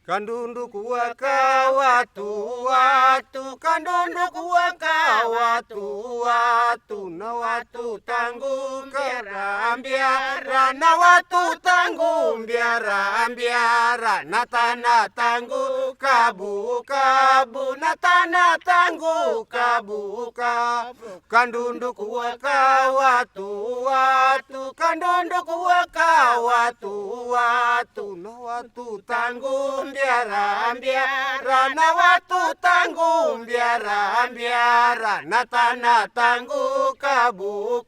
Kandunduku waka watu, kandunduku waka watu, na watu tanggung biara, na watu tanggung biara, na tanah tanggung kabu, na tanah tanggung kabu. Kandunduku waka watu, kandunduku waka watu, na watu tanggung biara, na watu tanggung biara, na tanah tanggung kabu,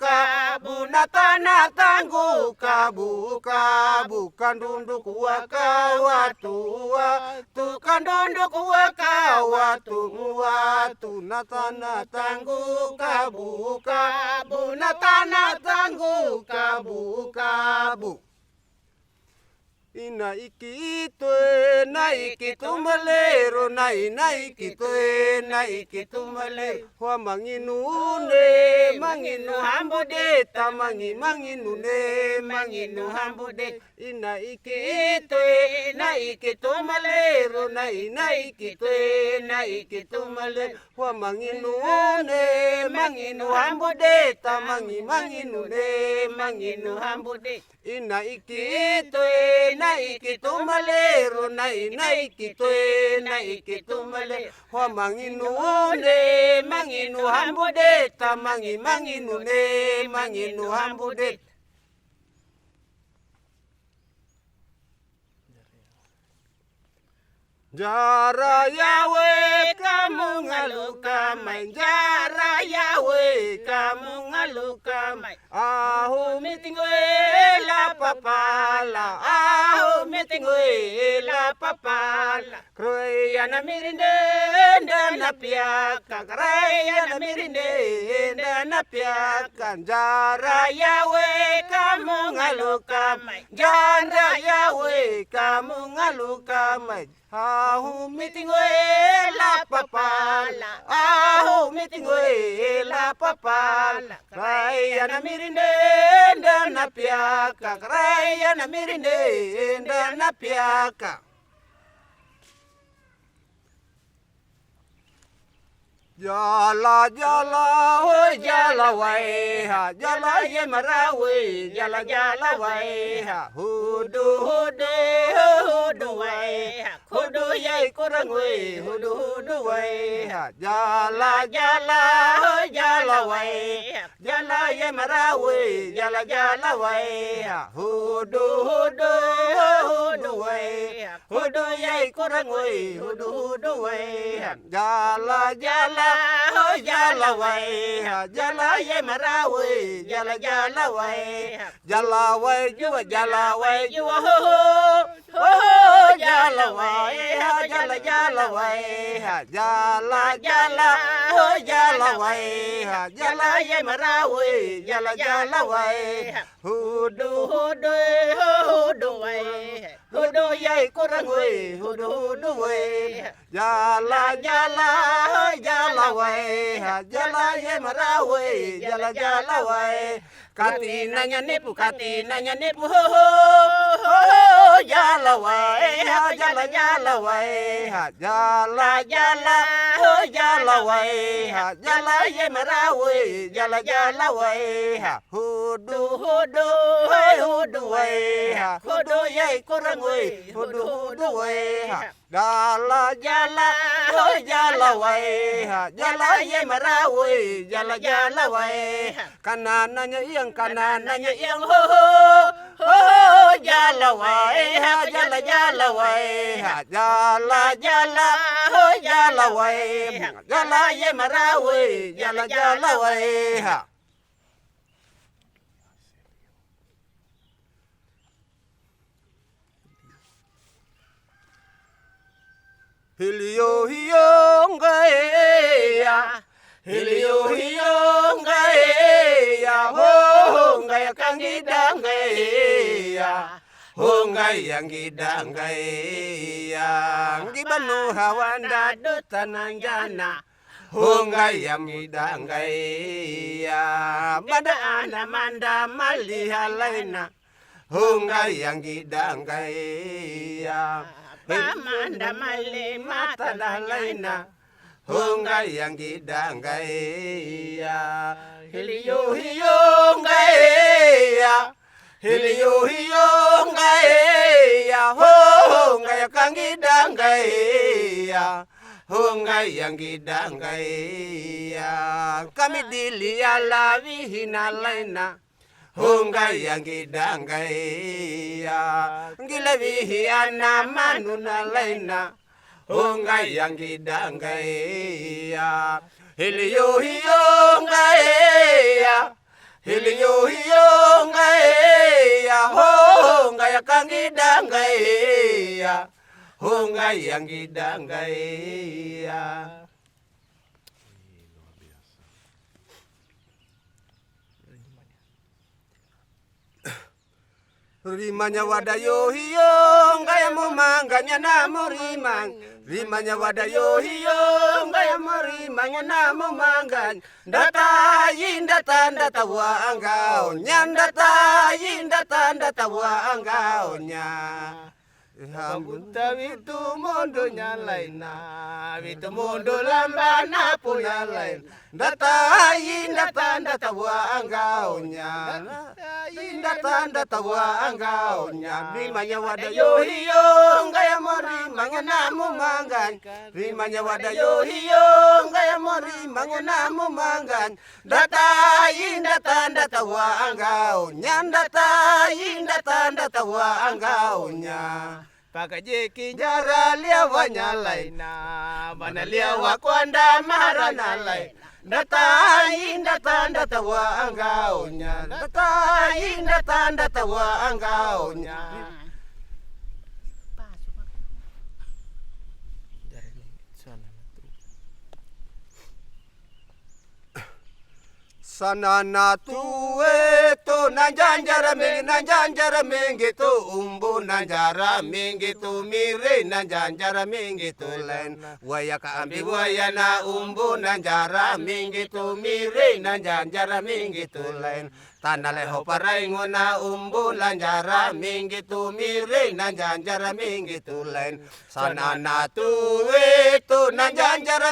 na tanah tanggung kabu. Kandunduku waka watu, kandunduku waka watu, na tanah tanggung kabu, na tanah tanggung kabu. Ina ikitwe na ikitumalero na ina ikitwe na ikitumalero wa manginune manginu hambudeta manginune manginu hambudeta ina ikitwe na ikitumalero na ina ikitwe na ikitumalero wa manginune manginu hambudeta manginune manginu hambudeta ina ikitwe na ikitumalero na ina ikitwe na ikitumalero wa manginune manginu hambudeta manginune manginu hambudeta. Jara Yahweh kamu ngaluka main, jara Yahweh kamu ngaluka main. Ahu mitingwe la papala, ahu mitingwe la papala. Kroya na mirinde na piaka, kroya na mirinde na piaka. Jara Yahweh kamu ngaluka main, jara Yahweh kamu ngaluka main. Ahu mitingwe la papala, ahu mitingwe la papala. Raya na mirinde na piaka, raya na mirinde na piaka. Jala jala hoi jala waiha, jala ye marawi, jala jala waiha. Hudu hudu hudu waiha, hudu ye kurang wai, hudu waiha. Jala jala hoi jala waiha, jala ye marawi, jala jala waiha. Hudu hudu hudu waiha, hudu ye kurang wai, hudu waiha. Jala jala oh jala wai, jala ye marawi, jala wai, jala wai jua, jala wai jua, oh jala wai, jala wai, jala oh jala wai, jala ye marawi, jala wai, hudu wai, hudu ye kurang wai, hudu wai, jala jala wai, jala ye marawi, jala wai. Katinanya nipu, ho jala wai, jala wai, jala ho jala wai, jala ye marawi, jala wai. Hudu wai, hudu ye kurang wai, hudu wai. Jala oh jala wai, jala ye marawi, jala wai. Kanananya iyang ho jala wai, jala wai, jala oh jala wai, jala ye marawi, jala wai. Hilio ngaya, hilio ngaya, ho ngaya kangida ngaya, ho ngaya ngida ngaya, ngibanu hawanda dutananjana, ho ngaya ngida ngaya, bada ana manda mali halaina, ho ngaya ngida ngaya. Amanda male mata laina Hungai yang gidangaya Hiliyo hiyo ngaya Hiliyo hiyo ngaya Hungai kang gidangaya Hungai yang gidangaya Kami dilia lawi hinalaina Hungai yang gidangaya Gilawi ana manuna laina Hungai yang gidangaya Hiliyo hiyo ngaya Hiliyo hiyo ngaya Hungai kang gidangaya Hungai yang gidangaya. Rimanya wadayo hiyo ngaya mumanganya namu rimang Rimanya wadayo hiyo ngaya murimanya namu mangan Data yinda tanda tawa angao Nyandata yinda tanda tawa angao nya Hambunta witu mondo nyalaina Witu mondo lambana punya lain Data yinda tanda tawa angao nya Inda tanda tawa angao nya Rimanya wadayo hiyo ngaya morimanya namu mangan Rimanya wadayo hiyo ngaya morimanya namu mangan Data inda tanda tawa angao nya Data inda tanda tawa angao nya Pakajeki jara liawa nyalaina Mana liawa kwanda marana laina Data inda tanda tawa angao nya Data inda tanda tawa angao nya Sana na tuwe to nanjanjara mingi to umbu nanjara mingi to mire nanjanjara mingi to len waya ka ambi waya na umbu nanjara mingi to mire nanjanjara mingi to len tanale ho paraingo na umbu nanjara mingi to mire nanjanjara mingi to len sana na tuwe to nanjanjara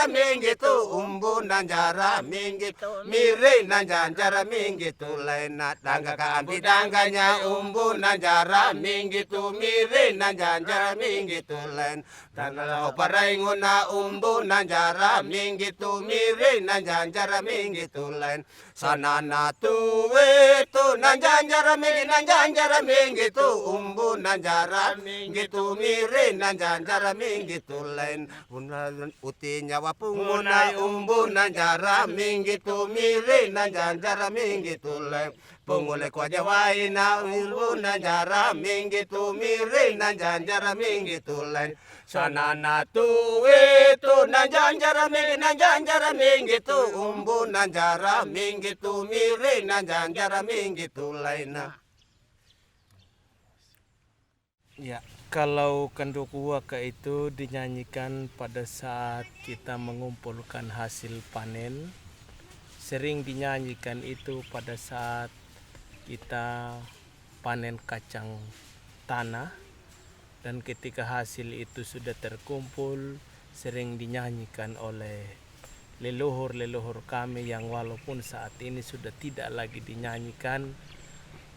mingi to umbu nanjara mingi mire nanjanjara mingi tu laina danga ka ambi danganya umbu nanjara mingi tu mire nanjanjara mingi tu lain tanala oparaingo na umbu nanjara mingi tu mire nanjanjara mingi tu lain sanana tuwe tu nanjanjara mingi tu umbu nanjara mingi tu mire nanjanjara mingi tu lain utinya wapunguna umbu nanjara mingi tu mire nanjanjara mingi tu lain pungule kwa jawai na umbu nanjara mingi tu mire nanjanjara mingi tu lain sanana tuwe tu nanjanjara mingi tu umbu nanjara mingi tu mire nanjanjara mingi tu lain. Ya, kalau Kandoku Waka itu dinyanyikan pada saat kita mengumpulkan hasil panen. Sering dinyanyikan itu pada saat kita panen kacang tanah. Dan ketika hasil itu sudah terkumpul, sering dinyanyikan oleh leluhur-leluhur kami yang walaupun saat ini sudah tidak lagi dinyanyikan.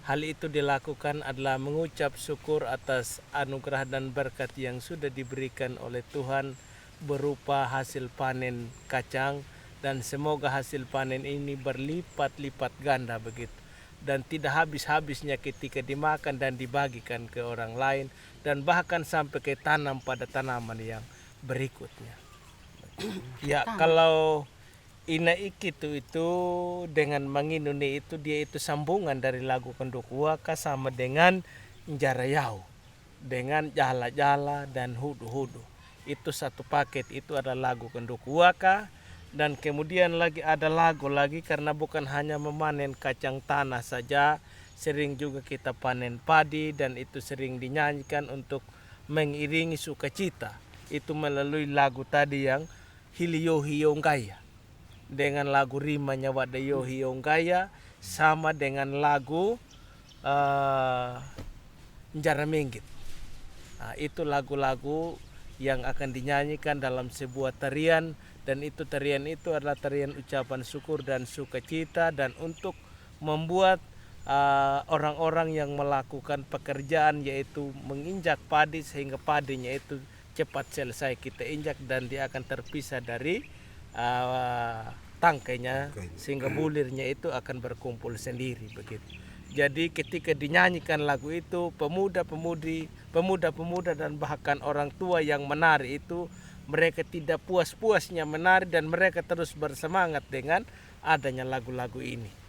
Hal itu dilakukan adalah mengucap syukur atas anugerah dan berkat yang sudah diberikan oleh Tuhan berupa hasil panen kacang, dan semoga hasil panen ini berlipat-lipat ganda begitu dan tidak habis-habisnya ketika dimakan dan dibagikan ke orang lain dan bahkan sampai ke tanam pada tanaman yang berikutnya. Ya, kalau Ina Ikitu itu dengan menginuni itu dia itu sambungan dari lagu Kandoku Waka sama dengan Jarayau dengan Jala-Jala dan Hudu-Hudu. Itu satu paket, itu adalah lagu Kandoku Waka. Dan kemudian lagi ada lagu lagi karena bukan hanya memanen kacang tanah saja, sering juga kita panen padi dan itu sering dinyanyikan untuk mengiringi sukacita. Itu melalui lagu tadi yang Hiliyo Hiyo Ngaya. Dengan lagu rimanya Wadayo Hiyo Ngaya sama dengan lagu Njara Minggit. Itu lagu-lagu yang akan dinyanyikan dalam sebuah tarian, dan itu tarian itu adalah tarian ucapan syukur dan sukacita, dan untuk membuat orang-orang yang melakukan pekerjaan yaitu menginjak padi sehingga padinya itu cepat selesai kita injak dan dia akan terpisah dari tangkainya sehingga bulirnya itu akan berkumpul sendiri begitu. Jadi ketika dinyanyikan lagu itu, pemuda-pemuda dan bahkan orang tua yang menari itu, mereka tidak puas-puasnya menari dan mereka terus bersemangat dengan adanya lagu-lagu ini.